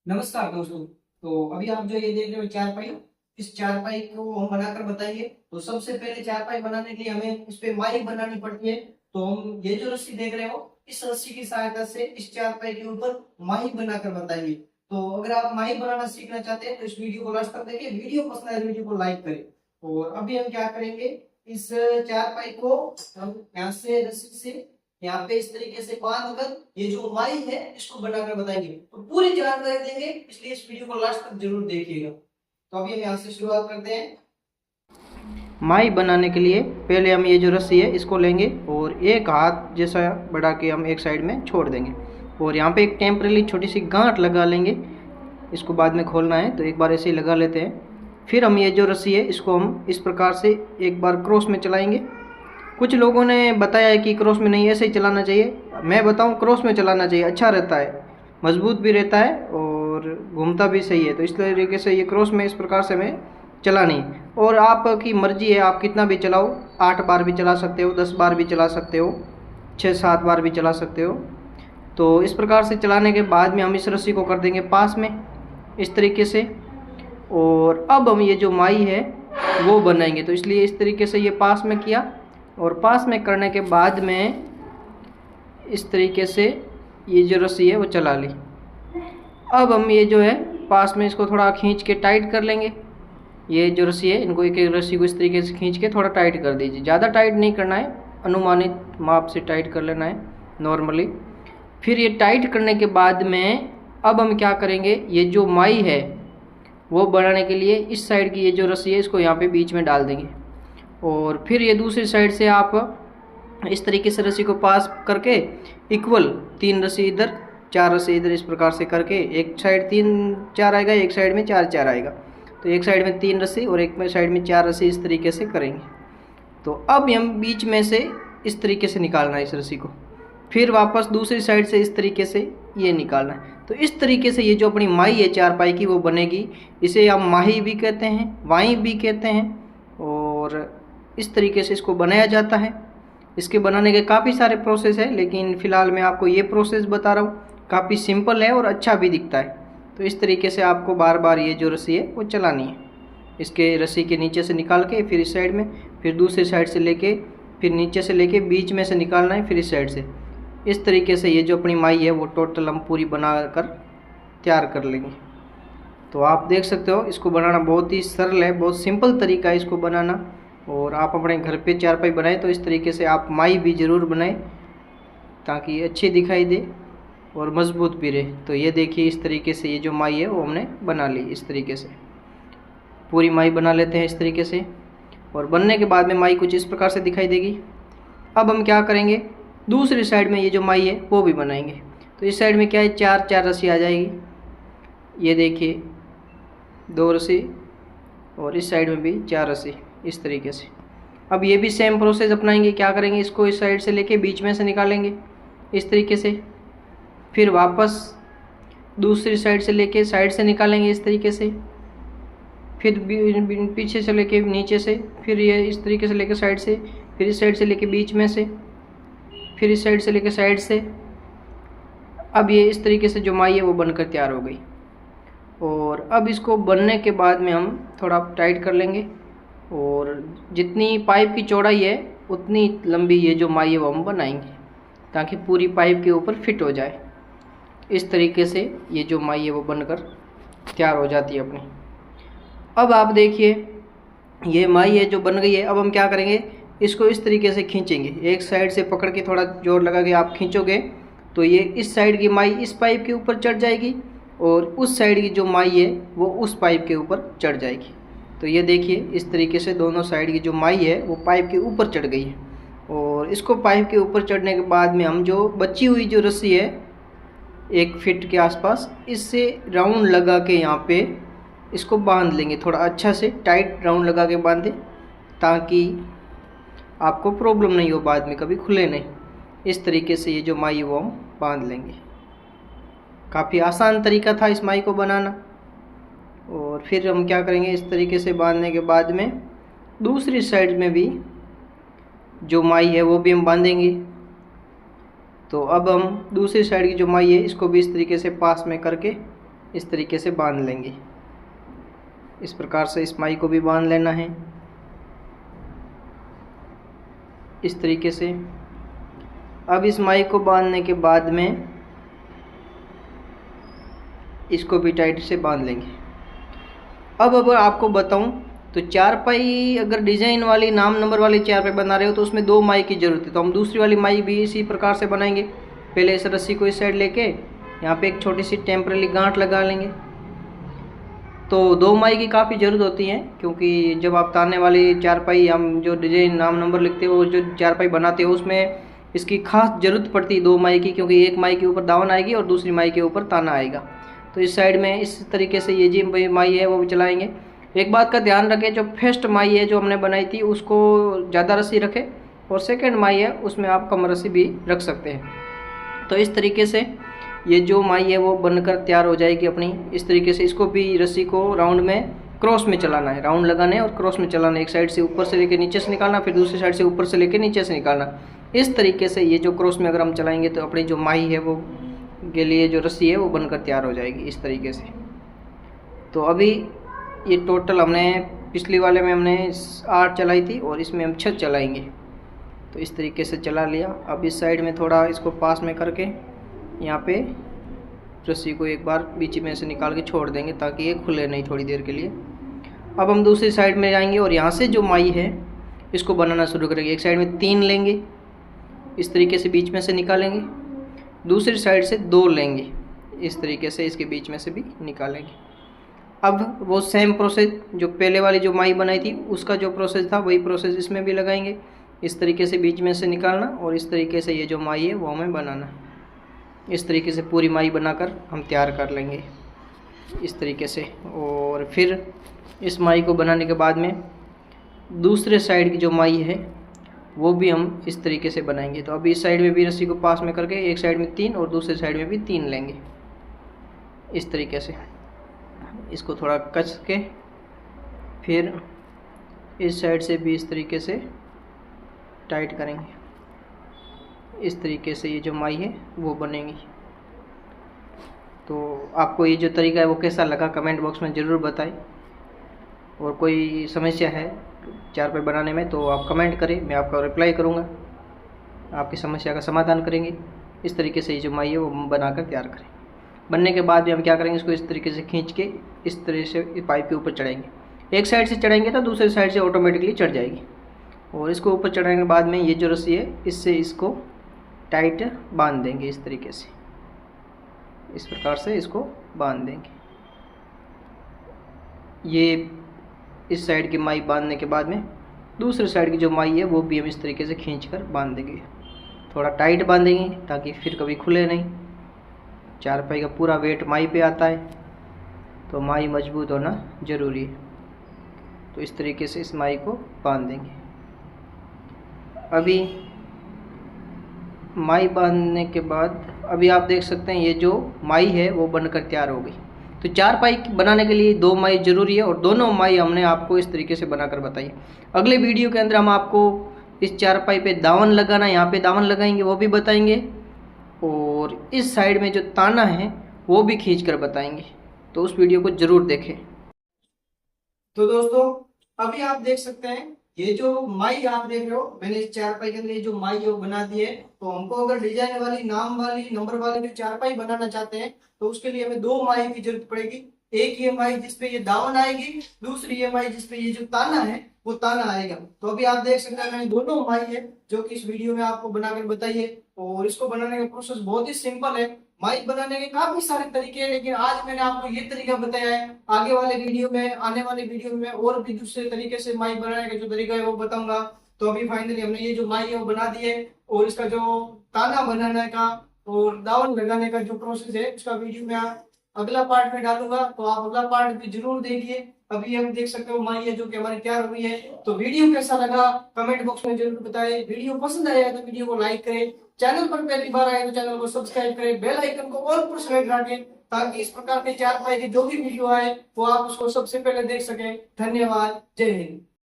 नमस्कार दोस्तों। तो अभी आप जो ये देख रहे हो चारपाई, इस चारपाई को हम बनाकर बताएंगे। तो सबसे पहले चारपाई बनाने के लिए हमें इस पे माई बनानी पड़ती है। तो हम ये जो रस्सी देख रहे हो, इस रस्सी की सहायता से इस चारपाई के ऊपर माही बनाकर बताएंगे। तो अगर आप माही बनाना सीखना चाहते हैं तो इस वीडियो को लास्ट तक देखिए। वीडियो पसंद आए वीडियो को लाइक करें। और अभी हम क्या करेंगे, इस चारपाई को हम यहाँ से रस्सी से यहाँ पे इस तरीके से बांध कर ये जो माई है इसको बनाकर बताएंगे। तो पूरी जानकारी देंगे, इसलिए इस वीडियो को लास्ट तक जरूर देखिएगा। तो अभी हम यहाँ से शुरुआत करते हैं। माई बनाने के लिए पहले हम ये जो रस्सी है इसको लेंगे और एक हाथ जैसा बढ़ा के हम एक साइड में छोड़ देंगे और यहाँ पे एक टेम्परेरी छोटी सी गांठ लगा लेंगे। इसको बाद में खोलना है तो एक बार ऐसे ही लगा लेते हैं। फिर हम ये जो रस्सी है इसको हम इस प्रकार से एक बार क्रॉस में चलाएंगे। कुछ लोगों ने बताया है कि क्रॉस में नहीं, ऐसे ही चलाना चाहिए। मैं बताऊं क्रॉस में चलाना चाहिए, अच्छा रहता है, मजबूत भी रहता है और घूमता भी सही है। तो इस तरीके से ये क्रॉस में इस प्रकार से हमें चलानी है। और आपकी मर्जी है, आप कितना भी चलाओ, 8 बार भी चला सकते हो, 10 बार भी चला सकते हो, 6-7 बार भी चला सकते हो। तो इस प्रकार से चलाने के बाद में हम इस रस्सी को कर देंगे पास में इस तरीके से। और अब हम ये जो माई है वो बनाएंगे। तो इसलिए इस तरीके से ये पास में किया और पास में करने के बाद में इस तरीके से ये जो रस्सी है वो चला ली। अब हम ये जो है पास में इसको थोड़ा खींच के टाइट कर लेंगे। ये जो रस्सी है इनको एक एक रस्सी को इस तरीके से खींच के थोड़ा टाइट कर दीजिए। ज़्यादा टाइट नहीं करना है, अनुमानित माप से टाइट कर लेना है नॉर्मली। फिर ये टाइट करने के बाद में अब हम क्या करेंगे, ये जो माई है वो बनाने के लिए इस साइड की ये जो रस्सी है इसको यहाँ पे बीच में डाल देंगे। और फिर ये दूसरी साइड से आप इस तरीके से रस्सी को पास करके इक्वल 3 रस्सी इधर 4 रस्सी इधर इस प्रकार से करके एक साइड 3-4 आएगा, एक साइड में 4-4 आएगा। तो एक साइड में 3 रस्सी और एक में साइड में 4 रस्सी इस तरीके से करेंगे। तो अब हम बीच में से इस तरीके से निकालना है इस रस्सी को, फिर वापस दूसरी साइड से इस तरीके से ये निकालना है। तो इस तरीके से ये जो अपनी माई है चारपाई की वो बनेगी। इसे हम माही भी कहते हैं, वाई भी कहते हैं और इस तरीके से इसको बनाया जाता है। इसके बनाने के काफ़ी सारे प्रोसेस है, लेकिन फ़िलहाल मैं आपको ये प्रोसेस बता रहा हूँ। काफ़ी सिंपल है और अच्छा भी दिखता है। तो इस तरीके से आपको बार बार ये जो रस्सी है वो चलानी है। इसके रस्सी के नीचे से निकाल के फिर इस साइड में, फिर दूसरी साइड से लेके, फिर नीचे से लेके बीच में से निकालना है, फिर इस साइड से। इस तरीके से ये जो अपनी माई है वो टोटल हम पूरी बना कर तैयार कर लेंगे। तो आप देख सकते हो इसको बनाना बहुत ही सरल है, बहुत सिंपल तरीका है इसको बनाना। और आप अपने घर पे चारपाई बनाएं तो इस तरीके से आप माई भी ज़रूर बनाएं ताकि अच्छी दिखाई दे और मजबूत भी रहे। तो ये देखिए इस तरीके से ये जो माई है वो हमने बना ली। इस तरीके से पूरी माई बना लेते हैं इस तरीके से। और बनने के बाद में माई कुछ इस प्रकार से दिखाई देगी। अब हम क्या करेंगे, दूसरी साइड में ये जो माई है वो भी बनाएंगे। तो इस साइड में क्या है, 4-4 रस्सी आ जाएगी। ये देखिए 2 रस्सी और इस साइड में भी 4 रस्सी इस तरीके से। अब ये भी सेम प्रोसेस अपनाएंगे। क्या करेंगे, इसको इस साइड से लेके बीच में से निकालेंगे इस तरीके से, फिर वापस दूसरी साइड से लेके साइड से निकालेंगे इस तरीके से, फिर पीछे से लेके नीचे से, फिर ये इस तरीके से लेके साइड से, फिर इस साइड से लेके बीच में से, फिर इस साइड से लेके साइड से। अब ये इस तरीके से जो माई है वो बनकर तैयार हो गई। और अब इसको बनने के बाद में हम थोड़ा टाइट कर लेंगे और जितनी पाइप की चौड़ाई है उतनी लंबी ये जो माई है वो हम बनाएंगे ताकि पूरी पाइप के ऊपर फिट हो जाए। इस तरीके से ये जो माई है वो बनकर तैयार हो जाती है अपनी। अब आप देखिए ये माई है जो बन गई है। अब हम क्या करेंगे, इसको इस तरीके से खींचेंगे। एक साइड से पकड़ के थोड़ा जोर लगा के आप खींचोगे तो ये इस साइड की माई इस पाइप के ऊपर चढ़ जाएगी और उस साइड की जो माई है वो उस पाइप के ऊपर चढ़ जाएगी। तो ये देखिए इस तरीके से दोनों साइड की जो माई है वो पाइप के ऊपर चढ़ गई है। और इसको पाइप के ऊपर चढ़ने के बाद में हम जो बची हुई जो रस्सी है 1 फीट के आसपास, इससे राउंड लगा के यहाँ पे इसको बांध लेंगे। थोड़ा अच्छा से टाइट राउंड लगा के बांधें ताकि आपको प्रॉब्लम नहीं हो, बाद में कभी खुले नहीं। इस तरीके से ये जो माई वो हम बांध लेंगे। काफ़ी आसान तरीका था इस माई को बनाना। और फिर हम क्या करेंगे, इस तरीके से बांधने के बाद में दूसरी साइड में भी जो माई है वो भी हम बांधेंगे। तो अब हम दूसरी साइड की जो माई है इसको भी इस तरीके से पास में करके इस तरीके से बांध लेंगे। इस प्रकार से इस माई को भी बांध लेना है इस तरीके से। अब इस माई को बांधने के बाद में इसको भी टाइट से बांध लेंगे। अब अगर आपको बताऊं तो चारपाई अगर डिज़ाइन वाली नाम नंबर वाली चारपाई बना रहे हो तो उसमें 2 माई की ज़रूरत है। तो हम दूसरी वाली माई भी इसी प्रकार से बनाएंगे। पहले इस रस्सी को इस साइड लेके यहाँ पे एक छोटी सी टेम्पररी गांठ लगा लेंगे। तो 2 माई की काफ़ी ज़रूरत होती है, क्योंकि जब आप ताने वाली चारपाई हम जो डिज़ाइन नाम नंबर लिखते हो जो चारपाई बनाते हो उसमें इसकी खास ज़रूरत पड़ती है 2 माई की, क्योंकि एक माई के ऊपर दावन आएगी और दूसरी माई के ऊपर ताना आएगा। तो इस साइड में इस तरीके से ये जी माई है वो भी चलाएंगे। एक बात का ध्यान रखें, जो फर्स्ट माई है जो हमने बनाई थी उसको ज़्यादा रस्सी रखें, और सेकंड माई है उसमें आप कम रस्सी भी रख सकते हैं। तो इस तरीके से ये जो माई है वो बनकर तैयार हो जाएगी अपनी। इस तरीके से इसको भी रस्सी को राउंड में क्रॉस में चलाना है, राउंड लगाना है और क्रॉस में चलाना है। एक साइड से ऊपर से लेकर नीचे से निकालना, फिर दूसरी साइड से ऊपर से लेकर नीचे से निकालना। इस तरीके से ये जो क्रॉस में अगर हम चलाएंगे तो अपनी जो माई है वो के लिए जो रस्सी है वो बनकर तैयार हो जाएगी इस तरीके से। तो अभी ये टोटल हमने पिछली वाले में हमने 8 चलाई थी और इसमें हम 6 चलाएंगे। तो इस तरीके से चला लिया। अब इस साइड में थोड़ा इसको पास में करके यहाँ पे रस्सी को एक बार बीच में से निकाल के छोड़ देंगे ताकि ये खुले नहीं थोड़ी देर के लिए। अब हम दूसरी साइड में जाएंगे और यहाँ से जो माई है इसको बनाना शुरू करेंगे। एक साइड में 3 लेंगे, इस तरीके से बीच में से निकालेंगे, दूसरी साइड से 2 लेंगे, इस तरीके से इसके बीच में से भी निकालेंगे। अब वो सेम प्रोसेस जो पहले वाली जो माई बनाई थी उसका जो प्रोसेस था वही प्रोसेस इसमें भी लगाएंगे। इस तरीके से बीच में से निकालना और इस तरीके से ये जो माई है वो हमें बनाना। इस तरीके से पूरी माई बनाकर हम तैयार कर लेंगे इस तरीके से। और फिर इस माई को बनाने के बाद में दूसरे साइड की जो माई है वो भी हम इस तरीके से बनाएंगे। तो अभी इस साइड में भी रस्सी को पास में करके एक साइड में 3 और दूसरे साइड में भी 3 लेंगे इस तरीके से। इसको थोड़ा कस के फिर इस साइड से भी इस तरीके से टाइट करेंगे। इस तरीके से ये जो माई है वो बनेगी। तो आपको ये जो तरीका है वो कैसा लगा कमेंट बॉक्स में ज़रूर बताएं। और कोई समस्या है चारपाई बनाने में तो आप कमेंट करें, मैं आपका रिप्लाई करूँगा, आपकी समस्या का समाधान करेंगे। इस तरीके से ये जो माई है वो बनाकर तैयार करें। बनने के बाद भी हम क्या करेंगे, इसको इस तरीके से खींच के इस तरह से पाइप के ऊपर चढ़ाएंगे। एक साइड से चढ़ाएंगे तो दूसरी साइड से ऑटोमेटिकली चढ़ जाएगी। और इसको ऊपर चढ़ाने के बाद में ये जो रस्सी है इससे इसको टाइट बांध देंगे इस तरीके से। इस प्रकार से इसको बांध देंगे। ये इस साइड की माई बांधने के बाद में दूसरी साइड की जो माई है वो भी हम इस तरीके से खींचकर बांध देंगे। थोड़ा टाइट बांधेंगे ताकि फिर कभी खुले नहीं। चारपाई का पूरा वेट माई पे आता है तो माई मजबूत होना ज़रूरी है। तो इस तरीके से इस माई को बांध देंगे। अभी माई बांधने के बाद अभी आप देख सकते हैं ये जो माई है वो बनकर तैयार हो गई। तो चारपाई बनाने के लिए 2 माई ज़रूरी है और दोनों माई हमने आपको इस तरीके से बनाकर बताई। अगले वीडियो के अंदर हम आपको इस चारपाई पे दावन लगाना, यहाँ पे दावन लगाएंगे वो भी बताएंगे, और इस साइड में जो ताना है वो भी खींच कर बताएंगे। तो उस वीडियो को ज़रूर देखें। तो दोस्तों अभी आप देख सकते हैं ये जो माई आप देख रहे हो, मैंने इस चारपाई के अंदर ये जो माई है वो बना दी है। तो हमको अगर डिजाइन वाली नाम वाली नंबर वाली जो चारपाई बनाना चाहते हैं तो उसके लिए हमें 2 माई की जरूरत पड़ेगी। एक ये माई जिसपे ये दावन आएगी, दूसरी ये माई जिसपे ये जो ताना है वो ताना आएगा। तो अभी आप देख सकते हैं मैंने दोनों माई है जो कि इस वीडियो में आपको बनाकर बताई है। और इसको बनाने का प्रोसेस बहुत ही सिंपल है। माइक बनाने के काफी सारे तरीके हैं, लेकिन आज मैंने आपको ये तरीका बताया है। आगे वाले वीडियो में, आने वाले वीडियो में और भी दूसरे तरीके से माइक बनाने का जो तरीका है वो बताऊंगा। तो अभी फाइनली हमने ये जो माइक है वो बना दी है, और इसका जो ताना बनाने का और दावन लगाने का जो प्रोसेस है उसका वीडियो में अगला पार्ट में डालूंगा। तो आप अगला पार्ट भी जरूर देखिए। अभी हम देख सकते हो माई है जो कि हमारी तैयार हुई है। तो वीडियो कैसा लगा कमेंट बॉक्स में जरूर बताएं। वीडियो पसंद आया तो वीडियो को लाइक करें, चैनल पर पहली बार आए तो चैनल को सब्सक्राइब करें, बेल आइकन को ऑल पर सेलेक्ट रखें ताकि इस प्रकार के चारपाई की जो भी वीडियो आए वो आप उसको सबसे पहले देख सकें। धन्यवाद। जय हिंद।